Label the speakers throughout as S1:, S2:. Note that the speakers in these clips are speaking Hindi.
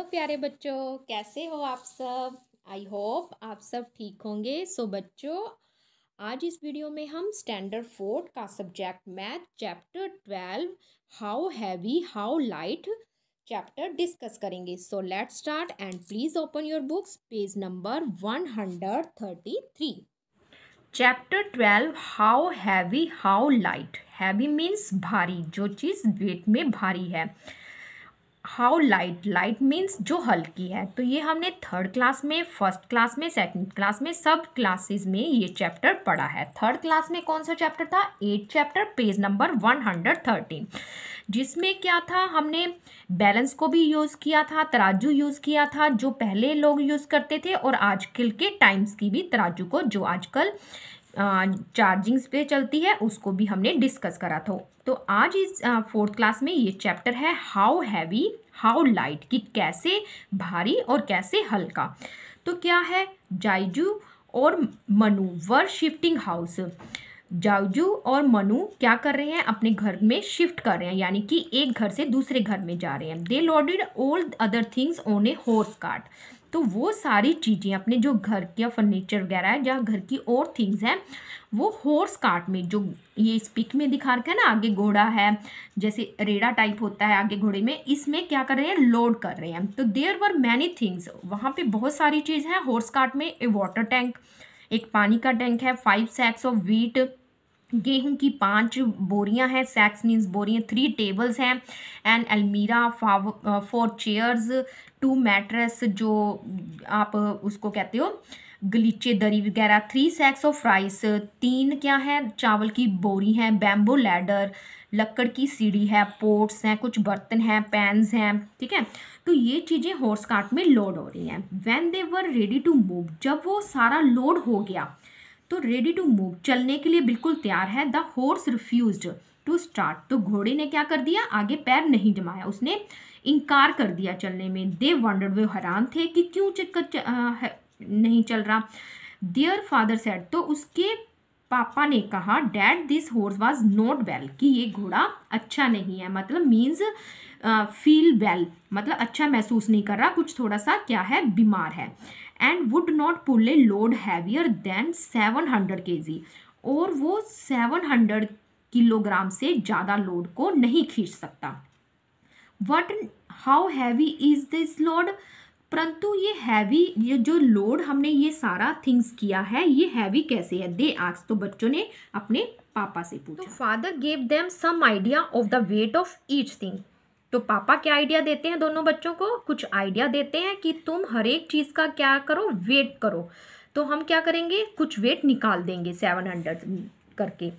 S1: हेलो प्यारे बच्चों, कैसे हो आप सब। आई होप आप सब ठीक होंगे। बच्चों, आज इस वीडियो में हम स्टैंडर्ड 4 का subject math chapter 12 how heavy how light chapter discuss करेंगे। Let's start and please open your books, page number 133। Chapter 12 how heavy how light. Heavy means भारी, जो चीज़ वेट में भारी है। हाउ लाइट, लाइट मीन्स जो हल्की है। तो ये हमने थर्ड क्लास में, फर्स्ट क्लास में, सेकंड क्लास में, सब क्लासेस में ये चैप्टर पढ़ा है। थर्ड क्लास में कौन सा चैप्टर था? 8 चैप्टर, पेज नंबर 113, जिसमें क्या था, हमने बैलेंस को भी यूज़ किया था, तराजू यूज़ किया था जो पहले लोग यूज़ करते थे, और आजकल के टाइम्स की भी तराजू को जो आजकल चार्जिंग्स पे चलती है उसको भी हमने डिस्कस करा था। तो आज इस फोर्थ क्लास में ये चैप्टर है हाउ हैवी हाउ लाइट, कि कैसे भारी और कैसे हल्का। तो क्या है, जायजू और मनु वर शिफ्टिंग हाउस। जायजू और मनु क्या कर रहे हैं, अपने घर में शिफ्ट कर रहे हैं, यानी कि एक घर से दूसरे घर में जा रहे हैं। They loaded all other things on a horse cart. तो वो सारी चीज़ें, अपने जो घर का फर्नीचर वगैरह है, जहाँ घर की और थिंग्स हैं, वो हॉर्स कार्ट में, जो ये इस पिक में दिखा रखा है ना, आगे घोड़ा है, जैसे रेड़ा टाइप होता है आगे घोड़े में, इसमें क्या कर रहे हैं, लोड कर रहे हैं। तो देयर वर मैनी थिंग्स, वहाँ पे बहुत सारी चीज़ है हॉर्स कार्ट में। ए वाटर टैंक, एक पानी का टैंक है। 5 सैक्स ऑफ व्हीट, गेहूं की 5 बोरियां हैं। सैक्स मीन्स बोरियां। 3 टेबल्स हैं। एंड अलमीरा, 4 चेयर्स, 2 मैट्रेस, जो आप उसको कहते हो गलीचे दरी वगैरह। 3 सैक्स ऑफ राइस, 3 क्या है, चावल की बोरी हैं। बैम्बो लैडर, लकड़ की सीढ़ी है। पोट्स हैं, कुछ बर्तन हैं, पैन्स हैं, ठीक है। तो ये चीज़ें हॉर्स कार्ट में लोड हो रही हैं। When they were ready to move, जब वो सारा लोड हो गया तो रेडी टू मूव, चलने के लिए बिल्कुल तैयार है। The horse refused to start, तो घोड़े ने क्या कर दिया, आगे पैर नहीं जमाया, उसने इनकार कर दिया चलने में। दे वंडर्ड, वे हैरान थे कि क्यों नहीं चल रहा। देयर फादर सेड, तो उसके पापा ने कहा, dad this horse was not well, कि ये घोड़ा अच्छा नहीं है, मतलब मीन्स फील वेल, मतलब अच्छा महसूस नहीं कर रहा, कुछ थोड़ा सा क्या है, बीमार है। And would not pull a load heavier than 700 kg, और वो 700 किलोग्राम से ज़्यादा लोड को नहीं खींच सकता। What how heavy is this load, परंतु ये हैवी, ये जो लोड हमने ये सारा थिंग्स किया है, ये हैवी कैसे है। दे आस्क्ड, तो बच्चों ने अपने पापा से पूछा। Father gave them some idea of the weight of each thing, तो पापा क्या आइडिया देते हैं, दोनों बच्चों को कुछ आइडिया देते हैं कि तुम हर एक चीज़ का क्या करो, वेट करो। तो हम क्या करेंगे, कुछ वेट निकाल देंगे 700 करके,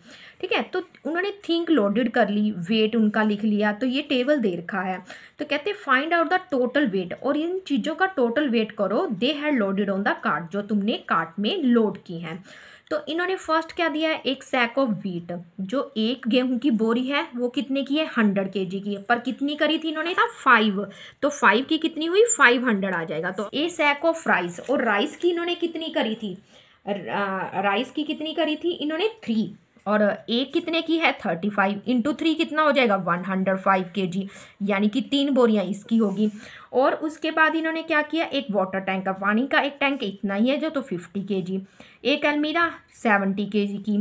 S1: ठीक है। तो उन्होंने थिंक लोडेड कर ली, वेट उनका लिख लिया। तो ये टेबल दे रखा है, तो कहते find out the total weight, और इन चीज़ों का टोटल वेट करो। They had loaded on the cart, जो तुमने कार्ट में लोड की हैं। तो इन्होंने फर्स्ट क्या दिया है, एक सैक ऑफ व्हीट, जो एक गेहूं की बोरी है, वो कितने की है, 100 kg की है, पर कितनी करी थी इन्होंने, था 5, तो 5 की कितनी हुई, 500 आ जाएगा। तो ए सैक ऑफ राइस, और राइस की इन्होंने कितनी करी थी, राइस की कितनी करी थी इन्होंने, 3, और एक कितने की है, 35, इंटू 3 कितना हो जाएगा, 105 kg, यानी कि 3 बोरियां इसकी होगी। और उसके बाद इन्होंने क्या किया, एक वाटर टैंक का, पानी का एक टैंक इतना ही है जो, तो 50 kg, एक अलमीरा 70 kg की,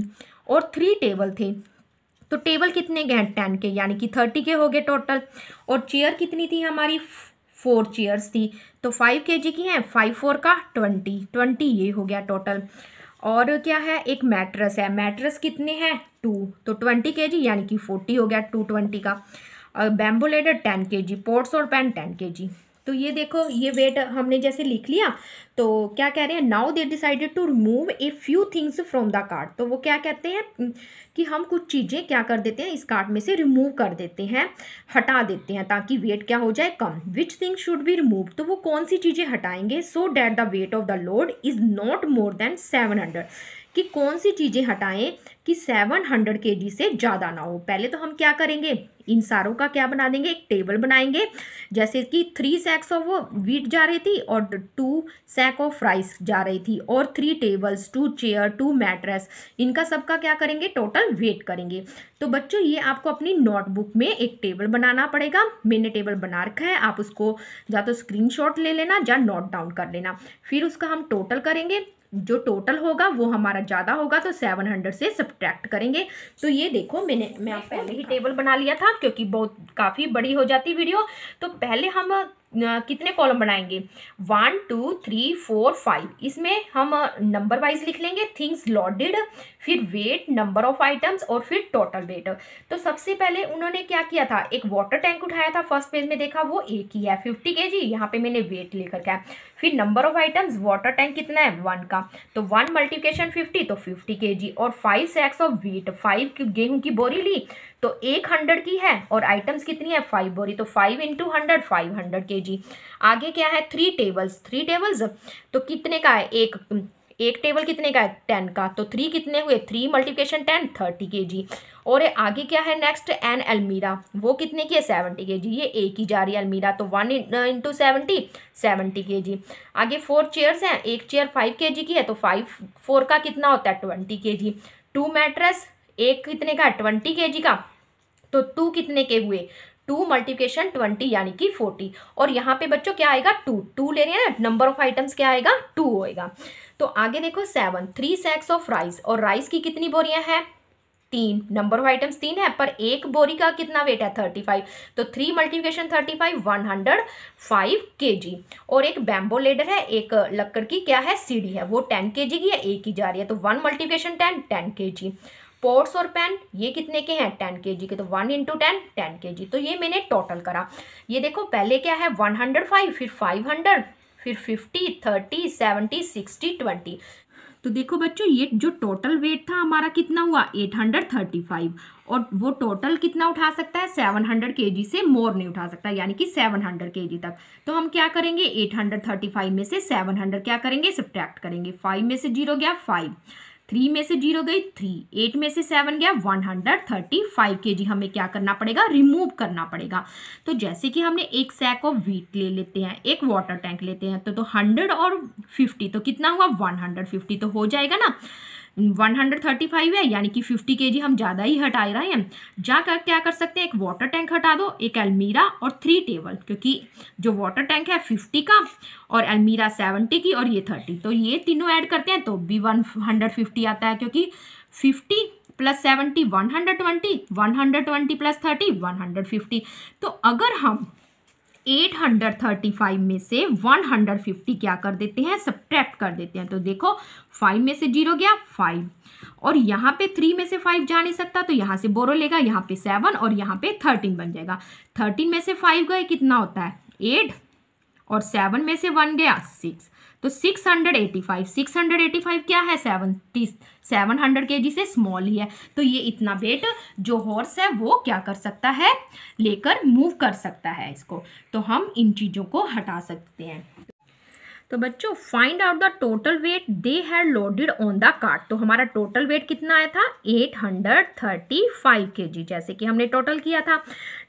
S1: और 3 टेबल थे। तो टेबल कितने गए, 10 के, यानी कि 30 के हो गए टोटल। और चेयर कितनी थी हमारी, 4 चेयर्स थी, तो 5 kg की हैं, 5 4 का 20 ये हो गया टोटल। और क्या है, एक मैट्रेस है, मैट्रेस कितने हैं, 2, तो 20 kg, यानी कि 40 हो गया 220 का। बैम्बो लेडर 10 kg, पोट्स और पेन 10 kg। तो ये देखो, ये वेट हमने जैसे लिख लिया। तो क्या कह रहे हैं, now they decided to remove a few things from the cart, तो वो क्या कहते हैं कि हम कुछ चीज़ें क्या कर देते हैं, इस कार्ट में से रिमूव कर देते हैं, हटा देते हैं, ताकि वेट क्या हो जाए, कम। Which thing should be remove, तो वो कौन सी चीज़ें हटाएंगे, so that the weight of the load is not more than 700, कि कौन सी चीज़ें हटाएं कि 700 kg से ज़्यादा ना हो। पहले तो हम क्या करेंगे, इन सारों का क्या बना देंगे, एक टेबल बनाएंगे। जैसे कि 3 सैक्स ऑफ वीट जा रही थी और 2 सैक ऑफ राइस जा रही थी और 3 टेबल्स, 2 चेयर, 2 मैट्रेस, इनका सबका क्या करेंगे, टोटल वेट करेंगे। तो बच्चों ये आपको अपनी नोटबुक में एक टेबल बनाना पड़ेगा। मैंने टेबल बना रखा है, आप उसको या तो स्क्रीनशॉट ले लेना या नोट डाउन कर लेना। फिर उसका हम टोटल करेंगे, जो टोटल होगा वो हमारा ज़्यादा होगा तो 700 से सब्ट्रैक्ट करेंगे। तो ये देखो मैं पहले ही टेबल बना लिया था, क्योंकि बहुत काफ़ी बड़ी हो जाती वीडियो। तो पहले हम कितने कॉलम बनाएंगे, 1 2 3 4 5। इसमें हम नंबर वाइज लिख लेंगे, थिंग्स लोडेड, फिर वेट, नंबर ऑफ आइटम्स और फिर टोटल वेट। तो सबसे पहले उन्होंने क्या किया था, एक वाटर टैंक उठाया था। फर्स्ट पेज में देखा वो एक ही है 50 kg, यहाँ पे मैंने वेट लेकर क्या। फिर number of items, water tank कितना है 1 का, तो 1 मल्टीप्लिकेशन 50 तो 50 kg। और 5 सैक्स ऑफ व्हीट, 5 गेहूं की बोरी ली तो 100 की है और आइटम्स कितनी है 5 बोरी, तो 5 × 100 500 kg। आगे क्या है 3 टेबल्स, 3 टेबल्स तो कितने का है, एक टेबल कितने का है 10 का, तो 3 कितने हुए, 3 मल्टीप्लिकेशन 10 30 kg। और आगे क्या है नेक्स्ट, एन अलमीरा, वो कितने की है 70 kg, ये एक ही जा रही है अलमीरा, तो 1 × 70 kg। आगे 4 चेयर्स हैं, एक चेयर 5 kg की है तो 4 का कितना होता है 20 kg। 2 मैट्रेस, एक कितने का है 20 kg का, तो 2 कितने के हुए 2 मल्टीप्लिकेशन 20 यानी कि 40। और यहाँ पे बच्चों क्या आएगा 2 ले रहे हैं ना, नंबर ऑफ आइटम्स क्या आएगा 2 होएगा। तो आगे देखो 7, 3 सैक्स ऑफ राइस, और राइस की कितनी बोरियां हैं 3, नंबर ऑफ आइटम्स 3 है पर एक बोरी का कितना वेट है 35, तो 3 मल्टीप्लिकेशन 35 105 kg। और एक बैम्बो लेडर है, एक लक्कड़ की क्या है सीढ़ी है, वो 10 kg की है, एक ही जा रही है, तो 1 मल्टीप्लिकेशन 10 kg। पोर्ट्स और पेन ये कितने के हैं 10 kg के, तो 1 × 10 kg। तो ये मैंने टोटल करा। ये देखो पहले क्या है 105, फिर 500, फिर 50, 30, 70, 60, 20। तो देखो बच्चों ये जो टोटल वेट था हमारा कितना हुआ 835, और वो टोटल कितना उठा सकता है 700 kg से मोर नहीं उठा सकता, यानी कि 700 kg तक। तो हम क्या करेंगे 835 में से 700 क्या करेंगे सब्ट्रैक्ट करेंगे। 5 में से 0 गया 5, 3 में से 0 गई 3, 8 में से 7 गया 135 kg। हमें क्या करना पड़ेगा रिमूव करना पड़ेगा। तो जैसे कि हमने एक सैक ऑफ व्हीट ले लेते हैं, एक वाटर टैंक लेते हैं, तो 100 और 50 तो कितना हुआ 150 तो हो जाएगा ना। 135 है यानी कि 50 kg हम ज़्यादा ही हटा रहे हैं। जाकर क्या कर सकते हैं, एक वाटर टैंक हटा दो, एक अलमीरा और 3 टेबल, क्योंकि जो वाटर टैंक है 50 का और अलमीरा 70 की और ये 30, तो ये तीनों ऐड करते हैं तो भी 150 आता है, क्योंकि 50 + 70 120, 120 + 30 150। तो अगर हम 835 में से 150 क्या कर देते हैं सब्ट्रैक्ट कर देते हैं, तो देखो 5 में से 0 गया 5, और यहाँ पे 3 में से 5 जा नहीं सकता तो यहाँ से बोरो लेगा, यहाँ पे 7 और यहाँ पे 13 बन जाएगा। 13 में से 5 गए कितना होता है 8, और 7 में से 1 गया 6, तो 685। 685 क्या है 700 kg से स्मॉल ही है। तो ये इतना वेट जो हॉर्स है वो क्या कर सकता है लेकर मूव कर सकता है इसको। तो हम इन चीज़ों को हटा सकते हैं। तो बच्चों find out the total weight they had loaded on the cart. तो हमारा टोटल वेट कितना आया था 835 kg, जैसे कि हमने टोटल किया था।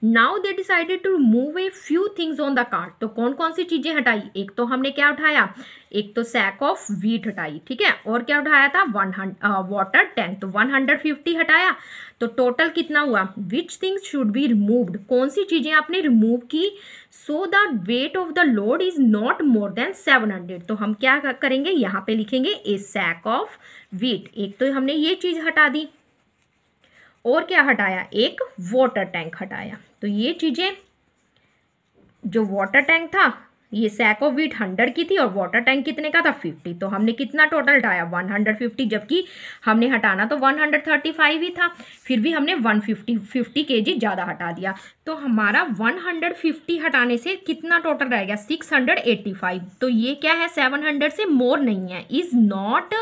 S1: Now they decided to move a few things on the cart. तो कौन कौन सी चीजें हटाई, एक तो हमने क्या उठाया, एक तो सैक ऑफ व्हीट हटाई, ठीक है, और क्या उठाया था वाटर टैंक, तो 150 हटाया। तो टोटल कितना हुआ, which things should be removed, कौन सी चीजें आपने रिमूव की, so the weight of the load is not more than 700। तो हम क्या करेंगे यहाँ पे लिखेंगे ए सैक ऑफ व्हीट। एक तो हमने ये चीज हटा दी, और क्या हटाया, एक वाटर टैंक हटाया। तो ये चीजें, जो वाटर टैंक था ये सैक ऑफ व्हीट 100 की थी और वाटर टैंक कितने का था 50, तो हमने कितना टोटल हटाया 150, जबकि हमने हटाना तो 135 ही था, फिर भी हमने 150 kg ज़्यादा हटा दिया। तो हमारा 150 हटाने से कितना टोटल रह गया 685। तो ये क्या है 700 से मोर नहीं है, is not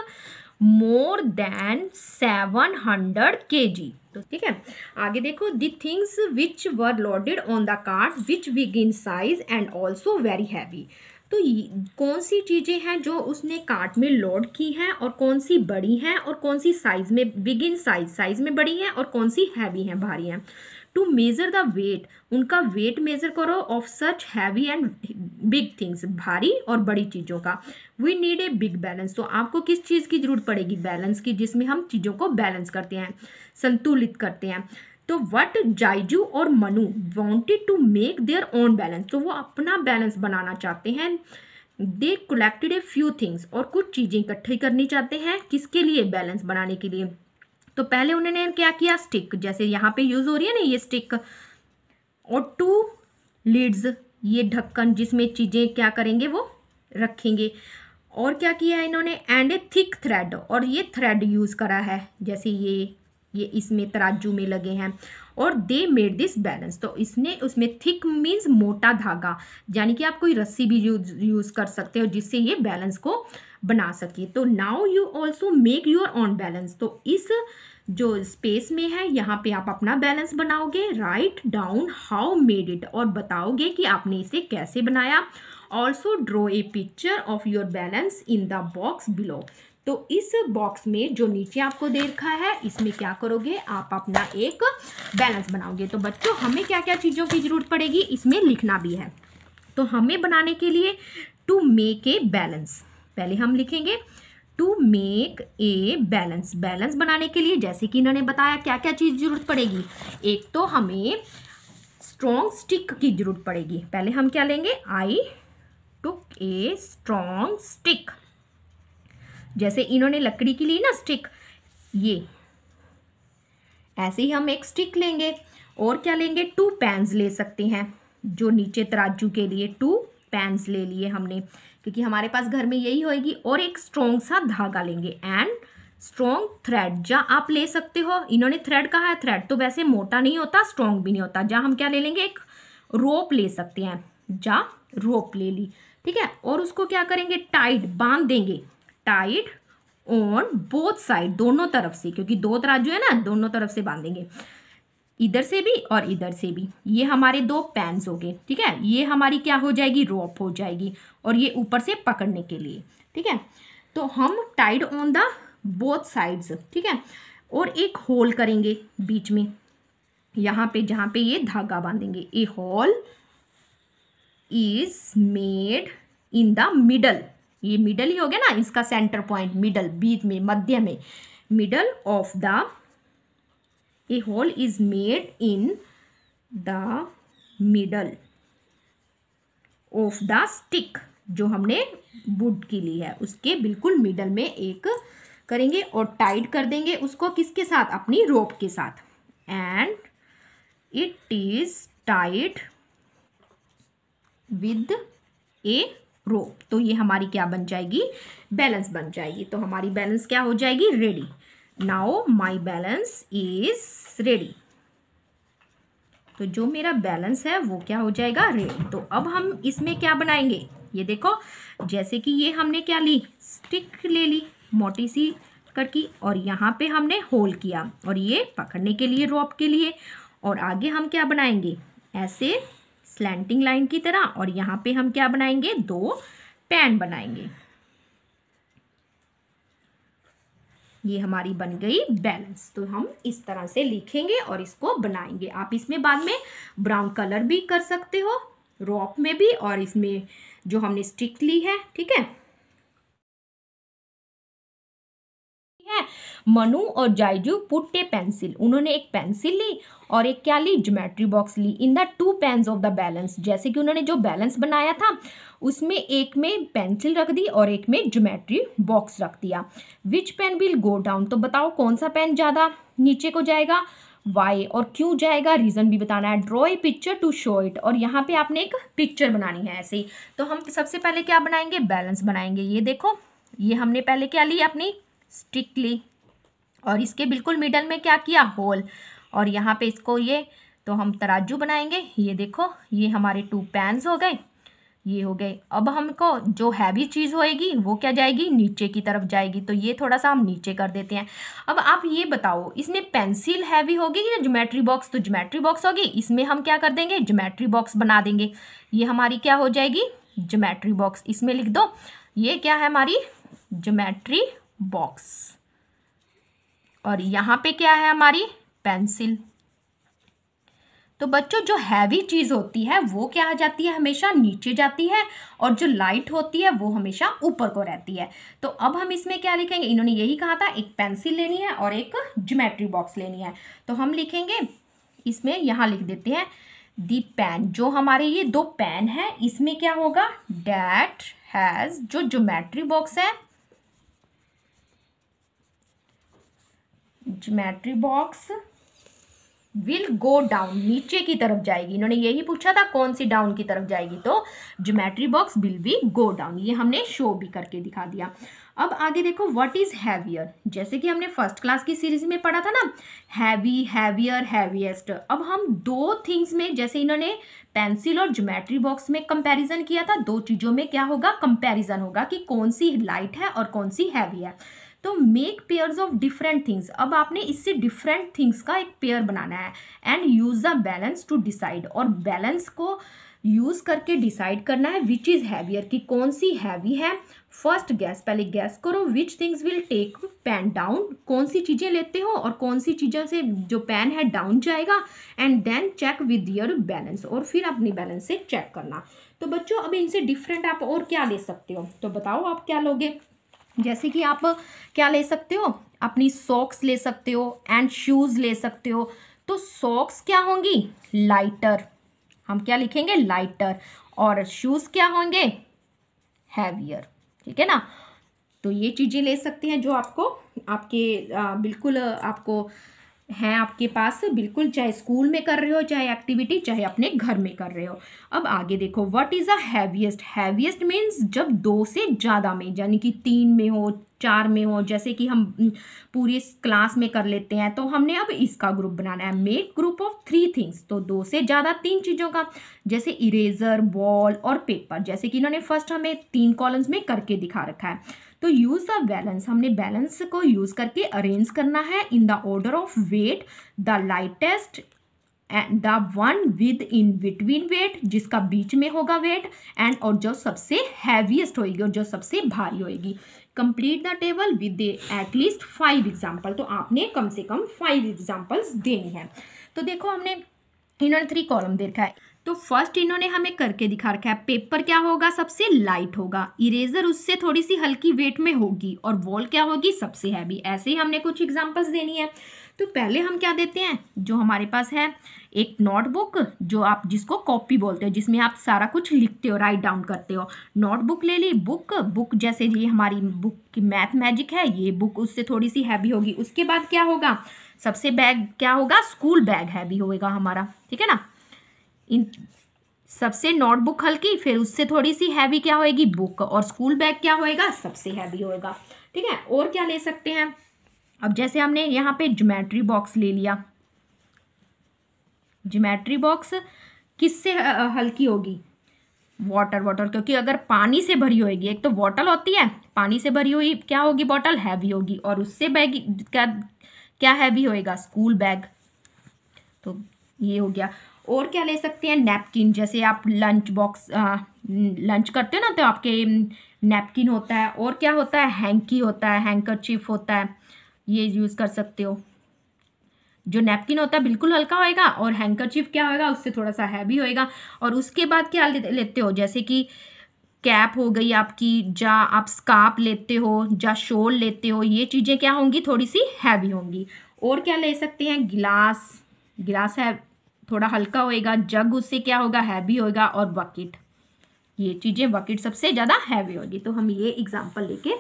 S1: more than 700 kg। तो ठीक है, आगे देखो the things which were loaded on the cart which big in size and also very heavy. तो कौन सी चीज़ें हैं जो उसने कार्ट में लोड की हैं और कौन सी बड़ी हैं और कौन सी साइज में, बिग इन साइज में बड़ी हैं और कौन सी हैवी हैं, भारी हैं। टू मेजर द वेट, उनका वेट मेजर करो of such heavy and big things, भारी और बड़ी चीज़ों का। We need a big balance, तो आपको किस चीज़ की जरूरत पड़ेगी, बैलेंस की, जिसमें हम चीज़ों को बैलेंस करते हैं, संतुलित करते हैं। तो वट जाइजू और Manu wanted to make their own balance, तो वो अपना बैलेंस बनाना चाहते हैं। They collected a few things, और कुछ चीज़ें इकट्ठी करनी चाहते हैं, किसके लिए, बैलेंस बनाने के लिए। तो पहले उन्होंने क्या किया, स्टिक, जैसे यहाँ पे यूज हो रही है ना ये स्टिक, और 2 लीड्स, ये ढक्कन जिसमें चीज़ें क्या करेंगे वो रखेंगे। और क्या किया है इन्होंने, एंड ए थिक थ्रेड, और ये थ्रेड यूज़ करा है, जैसे ये इसमें तराजू में लगे हैं। और दे मेड दिस बैलेंस, तो इसने उसमें थिक मीन्स मोटा धागा, यानी कि आप कोई रस्सी भी यूज़ कर सकते हो जिससे ये बैलेंस को बना सके। तो now you also make your on balance, तो इस जो स्पेस में है यहाँ पे आप अपना बैलेंस बनाओगे। Write down how made it, और बताओगे कि आपने इसे कैसे बनाया। Also draw a picture of your balance in the box below, तो इस बॉक्स में जो नीचे आपको दे रखा है इसमें क्या करोगे, आप अपना एक बैलेंस बनाओगे। तो बच्चों हमें क्या क्या चीज़ों की ज़रूरत पड़ेगी, इसमें लिखना भी है। तो हमें बनाने के लिए टू मेक ए बैलेंस, पहले हम लिखेंगे to make a balance, balance बनाने के लिए जैसे कि इन्होंने बताया क्या क्या चीज़ जरूरत पड़ेगी। एक तो हमें स्ट्रॉन्ग स्टिक की जरूरत पड़ेगी, पहले हम क्या लेंगे, आई टुक ए स्ट्रॉन्ग स्टिक, जैसे इन्होंने लकड़ी की ली ना स्टिक, ये ऐसे ही हम एक स्टिक लेंगे। और क्या लेंगे, 2 पैन्स ले सकते हैं, जो नीचे तराजू के लिए 2 पैन्स ले लिए हमने, क्योंकि हमारे पास घर में यही होएगी। और एक स्ट्रॉन्ग सा धागा लेंगे एंड स्ट्रॉन्ग थ्रेड, जहाँ आप ले सकते हो, इन्होंने थ्रेड कहा है, थ्रेड तो वैसे मोटा नहीं होता, स्ट्रॉन्ग भी नहीं होता, जहाँ हम क्या ले लेंगे, एक रोप ले सकते हैं, जहाँ रोप ले ली, ठीक है। और उसको क्या करेंगे, टाइट बांध देंगे, टाइट ऑन बोथ साइड, दोनों तरफ से, क्योंकि 2 तराजू है ना, दोनों तरफ से बांधेंगे, इधर से भी और इधर से भी। ये हमारे 2 पैन्स हो गए, ठीक है। ये हमारी क्या हो जाएगी, रोप हो जाएगी, और ये ऊपर से पकड़ने के लिए, ठीक है। तो हम tied on the both sides, ठीक है। और एक होल करेंगे बीच में, यहाँ पे जहाँ पे ये धागा बांधेंगे। A hole is made in the middle, ये मिडल ही हो गया ना, इसका सेंटर पॉइंट मिडल, बीच में, मध्य में, middle of the, a hole is made in the middle of the stick, जो हमने वुड की ली है उसके बिल्कुल मिडल में एक करेंगे और टाइट कर देंगे उसको, किसके साथ, अपनी रोप के साथ। And it is tight with a rope, तो ये हमारी क्या बन जाएगी, बैलेंस बन जाएगी। तो हमारी बैलेंस क्या हो जाएगी, ready. Now my balance is ready, तो जो मेरा बैलेंस है वो क्या हो जाएगा, रेडी। तो अब हम इसमें क्या बनाएंगे, ये देखो, जैसे कि ये हमने क्या ली, स्टिक ले ली मोटी सी करके, और यहाँ पे हमने होल किया, और ये पकड़ने के लिए रोप के लिए। और आगे हम क्या बनाएंगे, ऐसे स्लैंटिंग लाइन की तरह, और यहाँ पे हम क्या बनाएंगे, 2 पैन बनाएंगे। ये हमारी बन गई बैलेंस। तो हम इस तरह से लिखेंगे और इसको बनाएंगे। आप इसमें बाद में ब्राउन कलर भी कर सकते हो, रोप में भी, और इसमें जो हमने स्टिक ली है, ठीक है। मनु और जाइजू पुट ए पेंसिल, उन्होंने एक पेंसिल ली और एक क्या ली, ज्योमेट्री बॉक्स ली, in the 2 pens of the balance, जैसे कि उन्होंने जो बैलेंस बनाया था उसमें एक में पेंसिल रख दी और एक में ज्योमेट्री बॉक्स रख दिया। विच पेन विल गो डाउन, तो बताओ कौन सा पेन ज़्यादा नीचे को जाएगा, वाई, और क्यों जाएगा, रीज़न भी बताना है। Draw a picture to show it, और यहाँ पे आपने एक पिक्चर बनानी है ऐसे ही। तो हम सबसे पहले क्या बनाएंगे, बैलेंस बनाएंगे। ये देखो, ये हमने पहले क्या ली, अपनी स्टिक ली, और इसके बिल्कुल मिडल में क्या किया, होल, और यहाँ पे इसको ये, तो हम तराजू बनाएंगे। ये देखो, ये हमारे 2 पैन्स हो गए, ये हो गए। अब हमको जो हैवी चीज़ होएगी वो क्या जाएगी, नीचे की तरफ जाएगी, तो ये थोड़ा सा हम नीचे कर देते हैं। अब आप ये बताओ, इसमें पेंसिल हैवी होगी या ज्योमेट्री बॉक्स, तो ज्योमेट्री बॉक्स होगी, इसमें हम क्या कर देंगे, ज्योमेट्री बॉक्स बना देंगे। ये हमारी क्या हो जाएगी, ज्योमेट्री बॉक्स, इसमें लिख दो ये क्या है हमारी ज्योमेट्री बॉक्स। और यहाँ पे क्या है हमारी पेंसिल। तो बच्चों जो हैवी चीज़ होती है वो क्या आ जाती है, हमेशा नीचे जाती है, और जो लाइट होती है वो हमेशा ऊपर को रहती है। तो अब हम इसमें क्या लिखेंगे, इन्होंने यही कहा था एक पेंसिल लेनी है और एक ज्योमेट्री बॉक्स लेनी है। तो हम लिखेंगे इसमें, यहाँ लिख देते हैं दी पेन। जो हमारे ये दो पेन है इसमें क्या होगा, डैट हैज, जो ज्योमेट्री बॉक्स है, geometry box will go down, नीचे की तरफ जाएगी। इन्होंने यही पूछा था कौन सी डाउन की तरफ जाएगी, तो geometry box will be go down. ये हमने शो भी करके दिखा दिया। अब आगे देखो व्हाट इज हैवियर, जैसे कि हमने फर्स्ट क्लास की सीरीज में पढ़ा था ना, हैवी, हैवियर, हैवीएस्ट। अब हम दो थिंग्स में, जैसे इन्होंने पेंसिल और ज्योमेट्री बॉक्स में कंपैरिजन किया था, दो चीजों में क्या होगा, कंपैरिजन होगा कि कौन सी लाइट है और कौन सी हैवी है। तो make pairs of different things, अब आपने इससे डिफरेंट थिंग्स का एक पेयर बनाना है, and use the balance to decide, और बैलेंस को यूज करके डिसाइड करना है विच इज हैवियर, कि कौन सी हैवी है। फर्स्ट गैस, पहले गैस करो which things will take pan down, कौन सी चीजें लेते हो और कौन सी चीजों से जो पेन है डाउन जाएगा, and then check with your balance, और फिर अपनी बैलेंस से चेक करना। तो बच्चों अब इनसे डिफरेंट आप और क्या ले सकते हो, तो बताओ आप क्या लोगे। जैसे कि आप क्या ले सकते हो, अपनी सॉक्स ले सकते हो एंड शूज ले सकते हो। तो सॉक्स क्या होंगी, लाइटर, हम क्या लिखेंगे, लाइटर, और शूज क्या होंगे, हैवियर, ठीक है ना। तो ये चीजें ले सकते हैं जो आपको आपके बिल्कुल आपको हैं आपके पास, बिल्कुल चाहे स्कूल में कर रहे हो, चाहे एक्टिविटी, चाहे अपने घर में कर रहे हो। अब आगे देखो what is a heaviest, heaviest means जब दो से ज़्यादा में, यानी कि 3 में हो, 4 में हो, जैसे कि हम पूरी क्लास में कर लेते हैं। तो हमने अब इसका ग्रुप बनाना है, मेक ग्रुप ऑफ 3 थिंग्स, तो 2 से ज़्यादा 3 चीज़ों का, जैसे इरेजर, बॉल और पेपर, जैसे कि इन्होंने फर्स्ट हमें 3 कॉलम्स में करके दिखा रखा है। तो यूज द बैलेंस, हमने बैलेंस को यूज करके अरेंज करना है in the order of weight, the lightest and the one with in between weight, जिसका बीच में होगा वेट, एंड और जो सबसे हैवीएस्ट होगी और जो सबसे भारी होगी। Complete the table with at least 5 example, तो आपने कम से कम 5 एग्जाम्पल्स देनी है। तो देखो हमने इन्होंने 3 कॉलम दे रखा है, तो फर्स्ट इन्होंने हमें करके दिखा रखा है, पेपर क्या होगा, सबसे लाइट होगा, इरेजर उससे थोड़ी सी हल्की वेट में होगी, और वॉल क्या होगी, सबसे हैवी। ऐसे ही हमने कुछ एग्जांपल्स देनी है। तो पहले हम क्या देते हैं, जो हमारे पास है एक नोटबुक, जो आप जिसको कॉपी बोलते हो, जिसमें आप सारा कुछ लिखते हो, राइट डाउन करते हो। नोटबुक ले ली, बुक जैसे ये हमारी बुक की मैथ मैजिक है, ये बुक उससे थोड़ी सी हैवी होगी। उसके बाद क्या होगा, सबसे बैग क्या होगा, स्कूल बैग हैवी होगा हमारा, ठीक है ना। इन सबसे नोटबुक हल्की, फिर उससे थोड़ी सी हैवी क्या होएगी, बुक, और स्कूल बैग क्या होएगा, सबसे हैवी होएगा, ठीक है। और क्या ले सकते हैं, अब जैसे हमने यहाँ पे ज्योमेट्री बॉक्स ले लिया, ज्योमेट्री बॉक्स किससे हल्की होगी, वाटर, क्योंकि अगर पानी से भरी होगी, एक तो बॉटल होती है पानी से भरी हुई, क्या होगी, बॉटल हैवी होगी, और उससे बैग क्या हैवी होएगा, स्कूल बैग। तो ये हो गया। और क्या ले सकते हैं, नैपकिन, जैसे आप लंच बॉक्स लंच करते हो ना, तो आपके नैपकिन होता है। और क्या होता है, हैंकी होता है, हैंकरचीफ होता है, ये यूज़ कर सकते हो। जो नैपकिन होता है बिल्कुल हल्का होएगा, और हैंकरचीफ क्या होएगा, उससे थोड़ा सा हैवी होएगा। और उसके बाद क्या लेते हो, जैसे कि कैप हो गई आपकी, जा आप स्कार्फ लेते हो, जा शॉल लेते हो, ये चीज़ें क्या होंगी, थोड़ी सी हैवी होंगी। और क्या ले सकते हैं, गिलास है, थोड़ा हल्का होएगा, जग उससे क्या होगा, हैवी होएगा, और बकेट, ये चीज़ें, बकेट सबसे ज़्यादा हैवी होगी। तो हम ये एग्जांपल लेके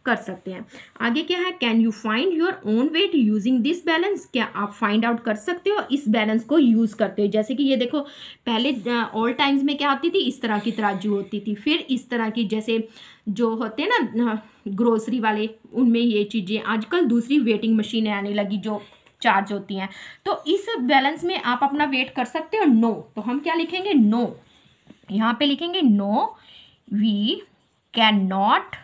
S1: कर सकते हैं। आगे क्या है, can you find your own wait using this balance, क्या आप फाइंड आउट कर सकते हो इस बैलेंस को यूज़ करते हो। जैसे कि ये देखो, पहले ओल्ड टाइम्स में क्या होती थी, इस तरह की तराजू होती थी, फिर इस तरह की, जैसे जो होते हैं ना ग्रोसरी वाले, उनमें ये चीज़ें, आजकल दूसरी वेटिंग मशीनें आने लगी जो चार्ज होती हैं। तो इस बैलेंस में आप अपना वेट कर सकते हो, नो। तो हम क्या लिखेंगे, नो, यहाँ पे लिखेंगे no, we can not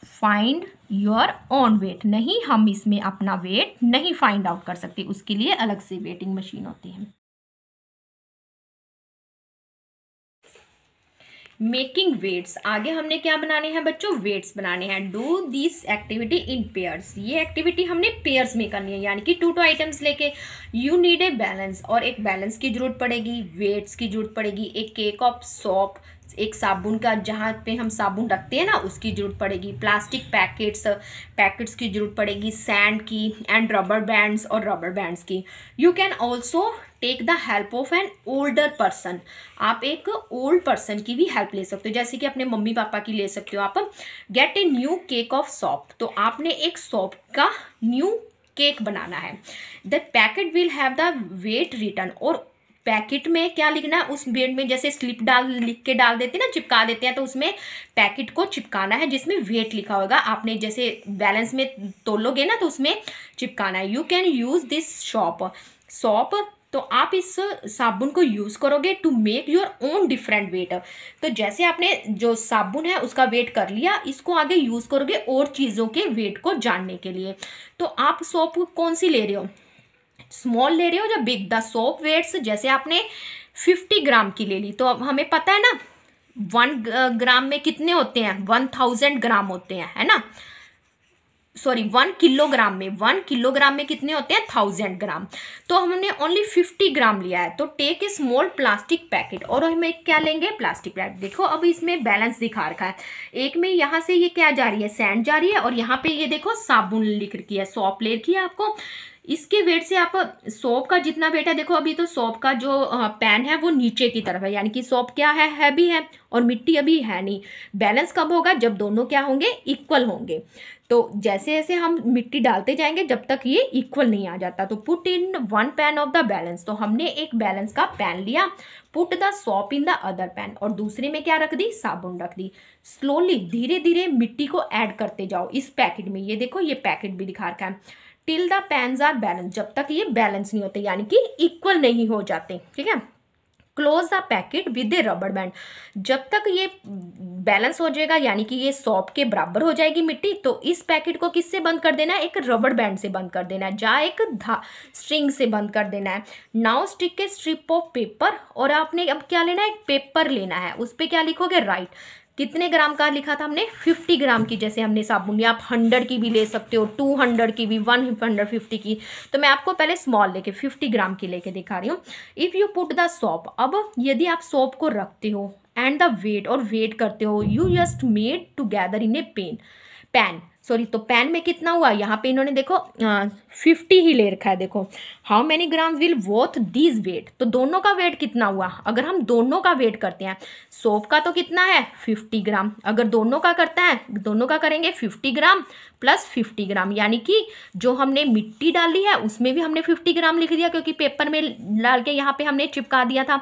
S1: find your own weight, नहीं, हम इसमें अपना वेट नहीं फाइंड आउट कर सकते, उसके लिए अलग से वेटिंग मशीन होती है। मेकिंग वेट्स, आगे हमने क्या बनाने हैं बच्चों, वेट्स बनाने हैं। Do this activity in pairs, ये एक्टिविटी हमने पेयर्स में करनी है, यानी कि 2 आइटम्स लेके। यू नीड ए बैलेंस, और एक बैलेंस की जरूरत पड़ेगी, वेट्स की जरूरत पड़ेगी, एक केक ऑफ सोप, एक साबुन का जहाँ पे हम साबुन रखते हैं ना उसकी जरूरत पड़ेगी, प्लास्टिक पैकेट्स की जरूरत पड़ेगी, सैंड की, एंड रबर बैंड्स और रबर बैंड्स की। You can also take the help of an older person, आप एक ओल्ड पर्सन की भी हेल्प ले सकते हो, जैसे कि अपने मम्मी पापा की ले सकते हो आप। Get a new cake of soap, तो आपने एक सोप का न्यू केक बनाना है। The packet will have the weight written, और पैकेट में क्या लिखना है, उस वेट में जैसे स्लिप लिख के डाल देते हैं ना, चिपका देते हैं, तो उसमें पैकेट को चिपकाना है जिसमें वेट लिखा होगा। आपने जैसे बैलेंस में तोलोगे ना तो उसमें चिपकाना है। You can use this soap, तो आप इस साबुन को यूज़ करोगे to make your own different weight. तो जैसे आपने जो साबुन है उसका वेट कर लिया, इसको आगे यूज़ करोगे और चीज़ों के वेट को जानने के लिए। तो आप सोप कौन सी ले रहे हो, स्मॉल ले रहे हो या बिग। द सोप वेट्स, जैसे आपने 50 ग्राम की ले ली, तो अब हमें पता है ना 1 ग्राम में कितने होते हैं, 1000 ग्राम होते हैं, है ना। सॉरी 1 किलोग्राम में, 1 किलोग्राम में कितने होते हैं, 1000 ग्राम। तो हमने ओनली 50 ग्राम लिया है, तो take a small plastic packet, और हम एक क्या लेंगे, प्लास्टिक पैकेट। देखो अब इसमें बैलेंस दिखा रखा है, एक में यहाँ से ये क्या जा रही है, सैंड जा रही है, और यहाँ पे ये देखो साबुन लिख रखी है, सोप ले रखी है आपको। इसके वेट से आप सोप का जितना वेट है, देखो अभी तो सोप का जो पैन है वो नीचे की तरफ है, यानी कि सोप क्या है, हैवी है, और मिट्टी अभी है नहीं। बैलेंस कब होगा, जब दोनों क्या होंगे, इक्वल होंगे। तो जैसे जैसे हम मिट्टी डालते जाएंगे जब तक ये इक्वल नहीं आ जाता। तो put in 1 pan of the balance, तो हमने एक बैलेंस का पैन लिया। Put the soap in the other pan, और दूसरे में क्या रख दी, साबुन रख दी। स्लोली, धीरे धीरे मिट्टी को ऐड करते जाओ इस पैकेट में। ये देखो ये पैकेट भी दिखा रखा है। Till the pans are balance, जब तक ये बैलेंस नहीं होते, यानी कि इक्वल नहीं हो जाते, ठीक है। Close the packet with A rubber band, जब तक ये बैलेंस हो जाएगा, यानी कि ये सोप के बराबर हो जाएगी मिट्टी, तो इस पैकेट को किससे बंद कर देना है, एक रबर बैंड से बंद कर देना है, या एक स्ट्रिंग से बंद कर देना है। Now stick A strip of paper, और आपने अब क्या लेना है, एक पेपर लेना है, उस पर क्या लिखोगे, राइट। कितने ग्राम का लिखा था हमने, 50 ग्राम की, जैसे हमने साबुन लिया, आप 100 की भी ले सकते हो, 200 की भी, 150 की। तो मैं आपको पहले स्मॉल लेके 50 ग्राम की लेके दिखा रही हूँ। If you put the soap, अब यदि आप सोप को रखते हो एंड द वेट, और वेट करते हो, you just made together in A pan, sorry, तो पैन में कितना हुआ, यहाँ पे इन्होंने देखो 50 ही ले रखा है। देखो how many gram will both these weight, तो दोनों का वेट कितना हुआ, अगर हम दोनों का वेट करते हैं, सोप का तो कितना है 50 ग्राम, अगर दोनों का करता है, दोनों का करेंगे 50 ग्राम प्लस 50 ग्राम, यानी कि जो हमने मिट्टी डाली है उसमें भी हमने 50 ग्राम लिख दिया, क्योंकि पेपर में डाल के यहाँ पे हमने चिपका दिया था।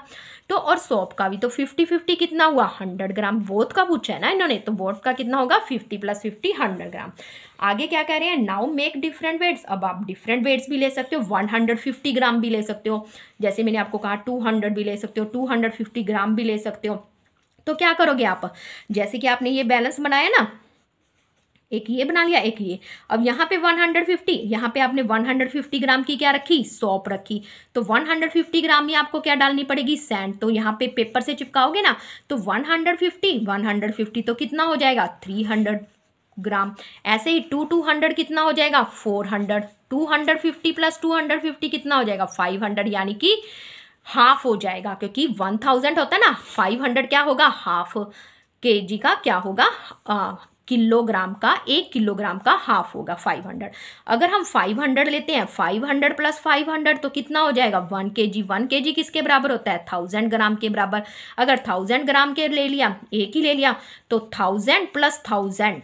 S1: तो और सोप का भी, तो 50-50 कितना हुआ, 100 ग्राम। बोथ का पूछा है ना इन्होंने, तो बोथ का कितना होगा, 50 + 50 100 ग्राम। आगे क्या कह रहे हैं, नाउ मेक डिफरेंट वेट्स, अब आप डिफरेंट वेट्स भी ले सकते हो, 150 ग्राम भी ले सकते हो, जैसे मैंने आपको कहा 200 भी ले सकते हो, 250 ग्राम भी ले सकते हो। तो क्या करोगे आप, जैसे कि आपने ये बैलेंस बनाया ना, एक ये बना लिया, एक ये, अब यहाँ पे 150, यहाँ पे आपने 150 ग्राम की क्या रखी, सोप रखी, तो 150 ग्राम में आपको क्या डालनी पड़ेगी, सैंड। तो यहाँ पे पेपर से चिपकाओगे ना, तो 150 तो कितना हो जाएगा, 300 ग्राम। ऐसे ही 200 कितना हो जाएगा, 400, 250 + 250 कितना हो जाएगा, 500, यानी कि हाफ हो जाएगा, क्योंकि 1000 होता है ना, 500 क्या होगा, हाफ kg का क्या होगा, किलोग्राम का, 1 किलोग्राम का हाफ होगा 500। अगर हम 500 लेते हैं, 500 + 500 तो कितना हो जाएगा, 1 kg। 1 kg किसके बराबर होता है, 1000 ग्राम के बराबर। अगर 1000 ग्राम के ले लिया, एक ही ले लिया, तो 1000 + 1000,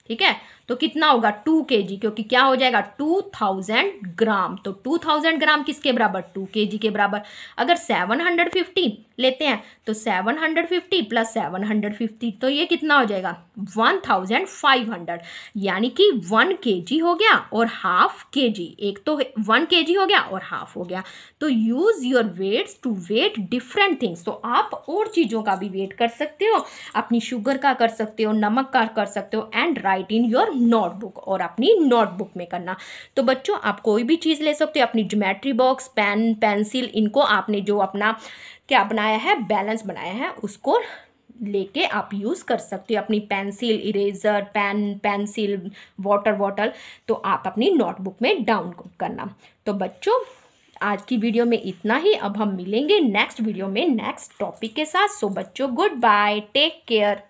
S1: ठीक है, तो कितना होगा 2 kg, क्योंकि क्या हो जाएगा 2000 ग्राम, तो 2000 ग्राम किसके बराबर, 2 kg के बराबर। अगर 750 लेते हैं, तो 750 + 750 तो ये कितना हो जाएगा, 1500, यानी कि 1 kg हो गया और हाफ kg, एक तो 1 kg हो गया और हाफ हो गया। तो use your weights to weigh different things, तो आप और चीज़ों का भी वेट कर सकते हो, अपनी शुगर का कर सकते हो, नमक का कर सकते हो, and right in your notebook, और अपनी नोटबुक में करना। तो बच्चों आप कोई भी चीज़ ले सकते हो, अपनी ज्योमेट्री बॉक्स, पेन, पेंसिल, इनको आपने जो अपना क्या बनाया है, बैलेंस बनाया है, उसको लेके आप यूज़ कर सकते हो अपनी pencil, eraser, pencil, water bottle, तो आप अपनी नोटबुक में डाउन करना। तो बच्चों आज की वीडियो में इतना ही। अब हम मिलेंगे नेक्स्ट वीडियो में नेक्स्ट टॉपिक के साथ। सो बच्चों गुड बाय, टेक केयर।